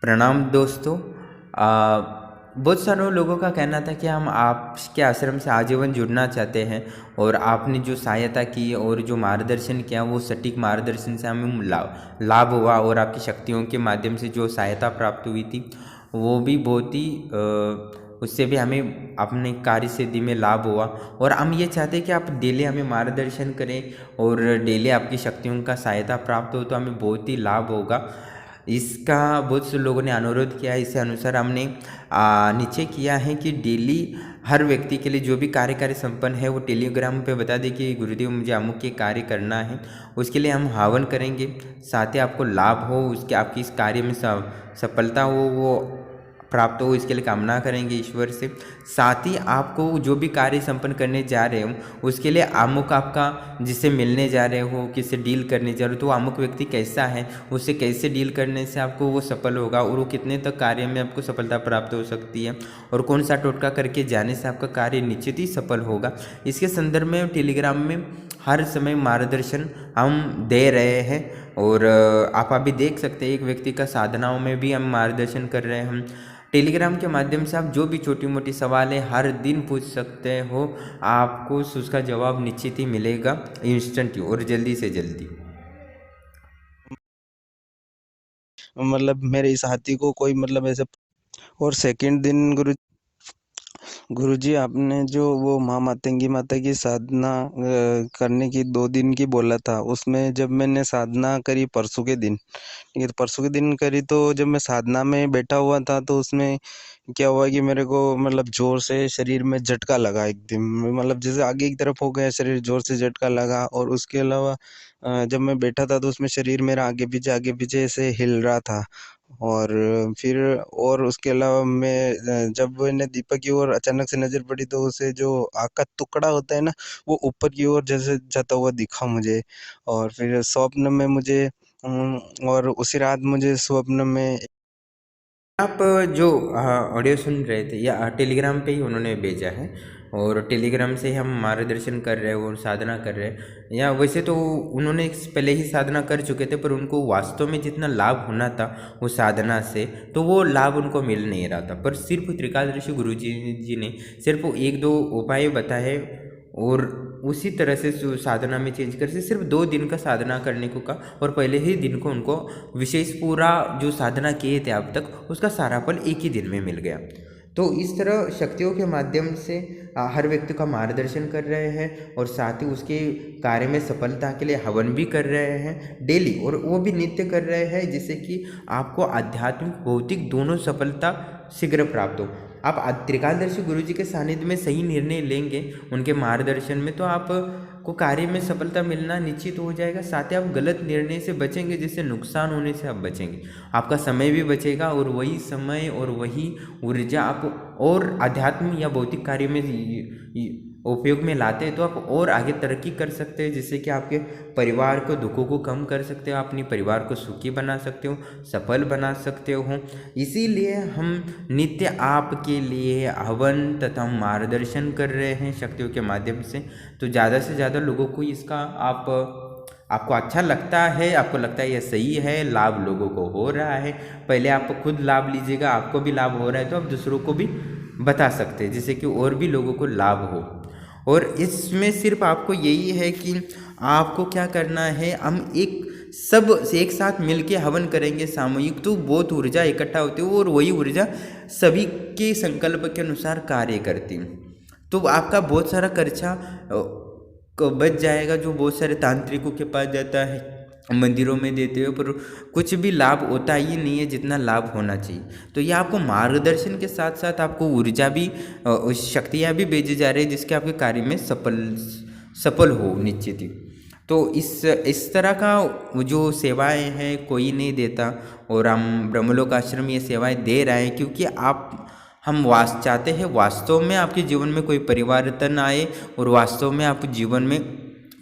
प्रणाम दोस्तों। बहुत सारे लोगों का कहना था कि हम आपके आश्रम से आजीवन जुड़ना चाहते हैं और आपने जो सहायता की और जो मार्गदर्शन किया वो सटीक मार्गदर्शन से हमें लाभ हुआ और आपकी शक्तियों के माध्यम से जो सहायता प्राप्त हुई थी वो भी बहुत ही उससे भी हमें अपने कार्य सिद्धि में लाभ हुआ। और हम ये चाहते हैं कि आप डेली हमें मार्गदर्शन करें और डेली आपकी शक्तियों का सहायता प्राप्त हो तो हमें बहुत ही लाभ होगा। इसका बहुत से लोगों ने अनुरोध किया है, इसे अनुसार हमने नीचे किया है कि डेली हर व्यक्ति के लिए जो भी कार्यकारी संपन्न है वो टेलीग्राम पे बता दे कि गुरुदेव मुझे अमुक के कार्य करना है, उसके लिए हम हवन करेंगे। साथ ही आपको लाभ हो, उसके आपकी इस कार्य में सफलता हो, वो प्राप्त हो, इसके लिए कामना करेंगे ईश्वर से। साथ ही आपको जो भी कार्य संपन्न करने जा रहे हो उसके लिए अमुक आपका जिससे मिलने जा रहे हो, किससे डील करने जा रहे हो, तो अमुक व्यक्ति कैसा है, उससे कैसे डील करने से आपको वो सफल होगा और वो कितने तक कार्य में आपको सफलता प्राप्त हो सकती है और कौन सा टोटका करके जाने से आपका कार्य निश्चित ही सफल होगा। इसके संदर्भ में टेलीग्राम में हर समय मार्गदर्शन हम दे रहे हैं और आप अभी देख सकते हैं एक व्यक्ति का साधनाओं में भी हम मार्गदर्शन कर रहे हैं। हम टेलीग्राम के माध्यम से आप जो भी छोटी मोटी सवाल है हर दिन पूछ सकते हो, आपको उसका जवाब निश्चित ही मिलेगा, इंस्टेंट और जल्दी से जल्दी। मतलब मेरे इस हाथी को कोई मतलब ऐसे। और सेकंड दिन गुरुजी आपने जो वो माँ मातंगी माता की साधना करने की 2 दिन की बोला था, उसमें जब मैंने साधना करी परसों के दिन, ठीक है, तो परसों के दिन करी तो जब मैं साधना में बैठा हुआ था तो उसमें क्या हुआ कि मेरे को मतलब जोर से शरीर में झटका लगा एकदम, मतलब जैसे आगे की तरफ हो गया शरीर, जोर से झटका लगा। और उसके अलावा जब मैं बैठा था तो उसमें शरीर मेरा आगे पीछे ऐसे हिल रहा था। और फिर और उसके अलावा मैं जब मैंने दीपक की ओर अचानक से नज़र पड़ी तो उसे जो आग का टुकड़ा होता है ना, वो ऊपर की ओर जैसे जाता हुआ दिखा मुझे। और फिर स्वप्न में मुझे और उसी रात मुझे स्वप्न में। आप जो ऑडियो सुन रहे थे या टेलीग्राम पे ही उन्होंने भेजा है और टेलीग्राम से ही हम मार्गदर्शन कर रहे हैं और साधना कर रहे हैं। या वैसे तो उन्होंने पहले ही साधना कर चुके थे पर उनको वास्तव में जितना लाभ होना था वो साधना से तो वो लाभ उनको मिल नहीं रहा था। पर सिर्फ त्रिकालदर्शी गुरु जी ने सिर्फ एक दो उपाय बताए और उसी तरह से साधना में चेंज कर से सिर्फ 2 दिन का साधना करने को कहा और पहले ही दिन को उनको विशेष पूरा जो साधना किए थे अब तक उसका सारा फल एक ही दिन में मिल गया। तो इस तरह शक्तियों के माध्यम से हर व्यक्ति का मार्गदर्शन कर रहे हैं और साथ ही उसके कार्य में सफलता के लिए हवन भी कर रहे हैं डेली और वो भी नित्य कर रहे हैं जिससे कि आपको आध्यात्मिक भौतिक दोनों सफलता शीघ्र प्राप्त हो। आप त्रिकालदर्शी गुरु जी के सानिध्य में सही निर्णय लेंगे उनके मार्गदर्शन में तो आप को कार्य में सफलता मिलना निश्चित हो जाएगा। साथ ही आप गलत निर्णय से बचेंगे जिससे नुकसान होने से आप बचेंगे, आपका समय भी बचेगा और वही समय और वही ऊर्जा आप और आध्यात्म या भौतिक कार्य में उपयोग में लाते हैं तो आप और आगे तरक्की कर सकते हैं जिससे कि आपके परिवार को दुखों को कम कर सकते हो, अपने परिवार को सुखी बना सकते हो, सफल बना सकते हो। इसीलिए हम नित्य आपके लिए हवन तथा मार्गदर्शन कर रहे हैं शक्तियों के माध्यम से। तो ज़्यादा से ज़्यादा लोगों को इसका आपको अच्छा लगता है, आपको लगता है यह सही है, लाभ लोगों को हो रहा है, पहले आप खुद लाभ लीजिएगा, आपको भी लाभ हो रहा है तो आप दूसरों को भी बता सकते हैं जिससे कि और भी लोगों को लाभ हो। और इसमें सिर्फ आपको यही है कि आपको क्या करना है, हम सब एक साथ मिलके हवन करेंगे सामूहिक तो बहुत ऊर्जा इकट्ठा होती है और वही ऊर्जा सभी के संकल्प के अनुसार कार्य करती है। तो आपका बहुत सारा खर्चा बच जाएगा जो बहुत सारे तांत्रिकों के पास जाता है, मंदिरों में देते हो पर कुछ भी लाभ होता ही नहीं है जितना लाभ होना चाहिए। तो ये आपको मार्गदर्शन के साथ साथ आपको ऊर्जा भी शक्तियाँ भी भेजी जा रही है जिसके आपके कार्य में सफल हो निश्चित ही। तो इस तरह का जो सेवाएं हैं कोई नहीं देता और हम ब्रह्मलोक आश्रम ये सेवाएं दे रहे हैं क्योंकि हम चाहते हैं वास्तव में आपके जीवन में कोई परिवर्तन आए और वास्तव में आप जीवन में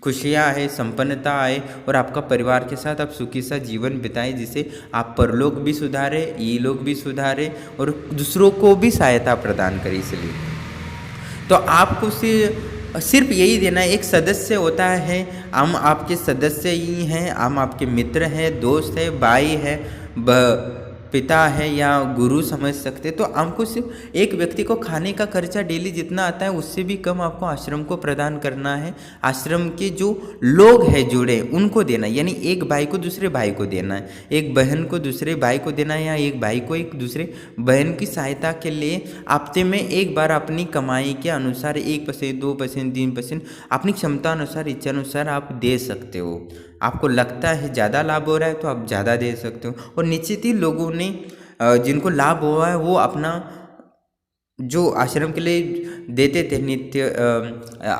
खुशियाँ आए, संपन्नता आए और आपका परिवार के साथ आप सुखी सा जीवन बिताएं जिससे आप परलोक भी सुधारे, ये लोग भी सुधारे और दूसरों को भी सहायता प्रदान करें। इसलिए तो आपको सिर्फ यही देना है, एक सदस्य होता है, हम आपके सदस्य ही हैं, हम आपके मित्र हैं, दोस्त हैं, भाई हैं, पिता है या गुरु समझ सकते, तो आपको सिर्फ एक व्यक्ति को खाने का खर्चा डेली जितना आता है उससे भी कम आपको आश्रम को प्रदान करना है। आश्रम के जो लोग हैं जुड़े उनको देना है, यानी एक भाई को दूसरे भाई को देना है, एक बहन को दूसरे भाई को देना है, या एक भाई को एक दूसरे बहन की सहायता के लिए हफ्ते में एक बार अपनी कमाई के अनुसार 1%, 2%, 3% अपनी क्षमता अनुसार, इच्छा अनुसार आप दे सकते हो। आपको लगता है ज़्यादा लाभ हो रहा है तो आप ज़्यादा दे सकते हो। और निश्चित ही लोगों ने जिनको लाभ हुआ है वो अपना जो आश्रम के लिए देते थे नित्य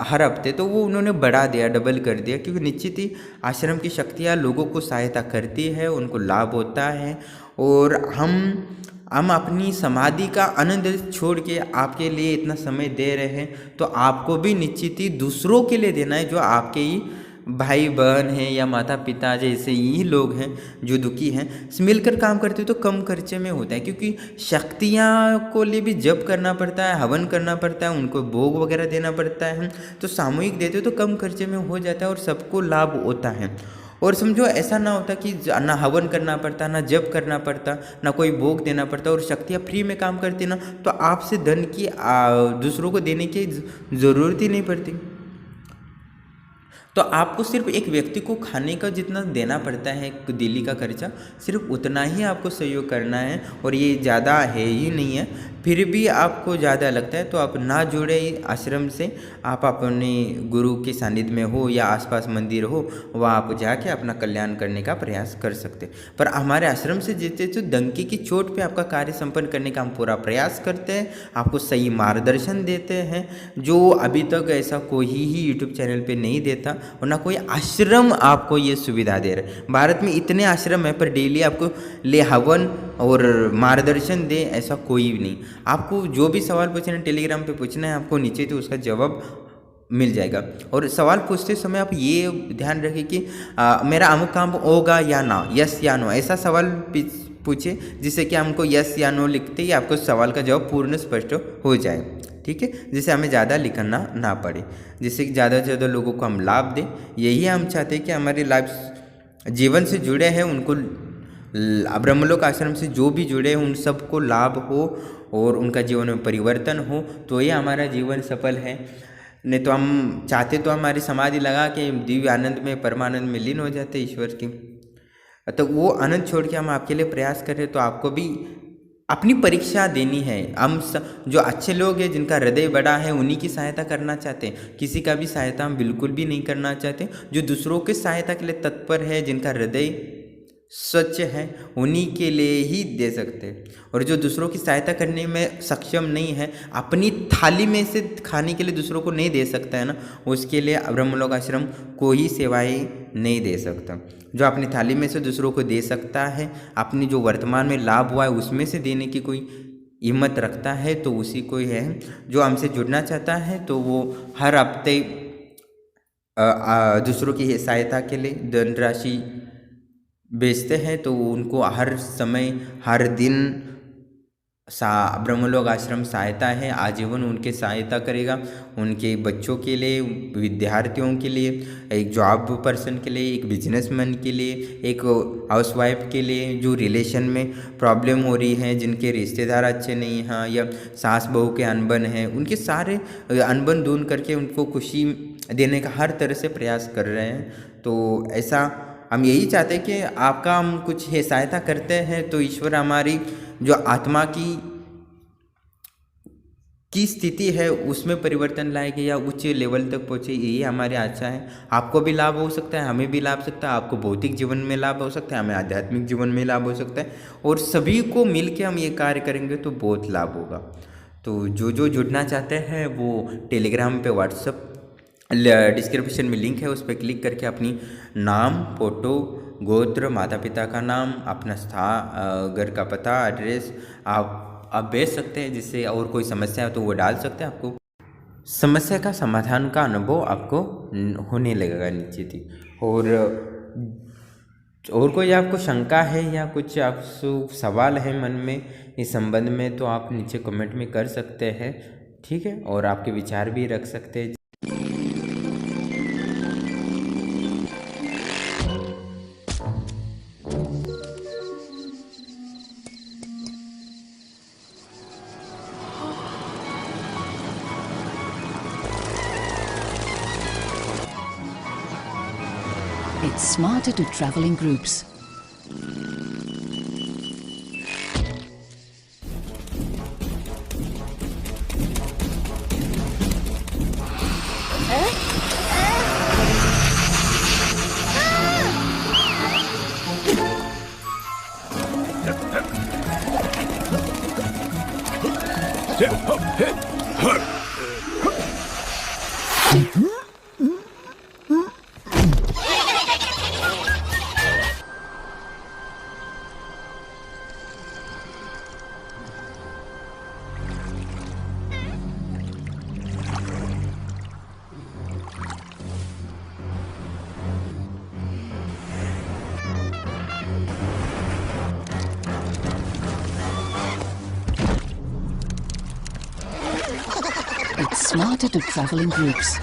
हर हफ्ते, तो वो उन्होंने बढ़ा दिया, डबल कर दिया, क्योंकि निश्चित ही आश्रम की शक्तियाँ लोगों को सहायता करती है, उनको लाभ होता है। और हम अपनी समाधि का आनंद छोड़ के आपके लिए इतना समय दे रहे हैं, तो आपको भी निश्चित ही दूसरों के लिए देना है, जो आपके ही भाई बहन हैं या माता पिता जैसे ही लोग हैं जो दुखी हैं। मिलकर काम करते हो तो कम खर्चे में होता है, क्योंकि शक्तियाँ को लिए भी जप करना पड़ता है, हवन करना पड़ता है, उनको भोग वगैरह देना पड़ता है। तो सामूहिक देते हो तो कम खर्चे में हो जाता है और सबको लाभ होता है। और समझो ऐसा ना होता कि ना हवन करना पड़ता, ना जप करना पड़ता, ना कोई भोग देना पड़ता, और शक्तियाँ फ्री में काम करती ना, तो आपसे धन की दूसरों को देने की ज़रूरत ही नहीं पड़ती। तो आपको सिर्फ एक व्यक्ति को खाने का जितना देना पड़ता है डेली का खर्चा, सिर्फ उतना ही आपको सहयोग करना है, और ये ज़्यादा है ही नहीं है। फिर भी आपको ज़्यादा लगता है तो आप ना जुड़े आश्रम से, आप अपने गुरु के सानिध्य में हो या आसपास मंदिर हो, वहाँ आप जाके अपना कल्याण करने का प्रयास कर सकते। पर हमारे आश्रम से जीते तो डंके की चोट पे आपका कार्य संपन्न करने का हम पूरा प्रयास करते हैं, आपको सही मार्गदर्शन देते हैं, जो अभी तक ऐसा कोई ही यूट्यूब चैनल पे नहीं देता, और ना कोई आश्रम आपको ये सुविधा दे रहा है। भारत में इतने आश्रम है पर डेली आपको ले हवन और मार्गदर्शन दे ऐसा कोई भी नहीं। आपको जो भी सवाल पूछना है टेलीग्राम पे पूछना है, आपको नीचे तो उसका जवाब मिल जाएगा। और सवाल पूछते समय आप ये ध्यान रखें कि मेरा अमुक काम होगा या ना, यस या नो, ऐसा सवाल पूछे जिससे कि हमको यस या नो लिखते ही आपको सवाल का जवाब पूर्ण स्पष्ट हो जाए, ठीक है, जिससे हमें ज़्यादा लिखना ना पड़े, जिससे कि ज़्यादा से ज़्यादा लोगों को हम लाभ दें। यही हम चाहते हैं कि हमारी लाइफ जीवन से जुड़े हैं उनको, ब्रह्मलोक आश्रम से जो भी जुड़े हैं उन सबको लाभ हो और उनका जीवन में परिवर्तन हो, तो ये हमारा जीवन सफल है। नहीं तो हम चाहते तो हमारी समाधि लगा के दिव्य आनंद में, परमानंद में लीन हो जाते ईश्वर की, तो वो आनंद छोड़ के हम आपके लिए प्रयास कर रहे हैं। तो आपको भी अपनी परीक्षा देनी है। हम जो अच्छे लोग हैं जिनका हृदय बड़ा है उन्हीं की सहायता करना चाहते हैं, किसी का भी सहायता हम बिल्कुल भी नहीं करना चाहते। जो दूसरों की सहायता के लिए तत्पर है, जिनका हृदय स्वच्छ है, उन्हीं के लिए ही दे सकते हैं। और जो दूसरों की सहायता करने में सक्षम नहीं है, अपनी थाली में से खाने के लिए दूसरों को नहीं दे सकता है ना, उसके लिए ब्रह्मलोक आश्रम कोई सेवाएं नहीं दे सकता। जो अपनी थाली में से दूसरों को दे सकता है, अपनी जो वर्तमान में लाभ हुआ है उसमें से देने की कोई हिम्मत रखता है, तो उसी को ही है। जो हमसे जुड़ना चाहता है तो वो हर हफ्ते दूसरों की सहायता के लिए धनराशि बेचते हैं, तो उनको हर समय हर दिन ब्रह्मलोक आश्रम सहायता है, आजीवन उनके सहायता करेगा। उनके बच्चों के लिए, विद्यार्थियों के लिए, एक जॉब पर्सन के लिए, एक बिजनेसमैन के लिए, एक हाउसवाइफ के लिए, जो रिलेशन में प्रॉब्लम हो रही है, जिनके रिश्तेदार अच्छे नहीं हैं या सास बहू के अनबन हैं, उनके सारे अनबन दूर करके उनको खुशी देने का हर तरह से प्रयास कर रहे हैं। तो ऐसा हम यही चाहते हैं कि आपका हम कुछ है सहायता करते हैं तो ईश्वर हमारी जो आत्मा की स्थिति है उसमें परिवर्तन लाएंगे या उच्च लेवल तक पहुँचे, यही हमारी आशा है। आपको भी लाभ हो सकता है, हमें भी लाभ सकता है, आपको भौतिक जीवन में लाभ हो सकता है, हमें आध्यात्मिक जीवन में लाभ हो सकता है, और सभी को मिल के हम ये कार्य करेंगे तो बहुत लाभ होगा। तो जो जुड़ना चाहते हैं वो टेलीग्राम पे, व्हाट्सएप डिस्क्रिप्शन में लिंक है, उस पर क्लिक करके अपनी नाम, फोटो, गोत्र, माता पिता का नाम, अपना घर का पता, एड्रेस आप भेज सकते हैं, जिससे और कोई समस्या है तो वो डाल सकते हैं। आपको समस्या का समाधान का अनुभव आपको होने लगेगा निश्चित ही। और कोई आपको शंका है या कुछ आपको सवाल है मन में इस संबंध में, तो आप नीचे कमेंट में कर सकते हैं, ठीक है, और आपके विचार भी रख सकते हैं। It's smarter to travel in groups. It's smarter to travel in groups.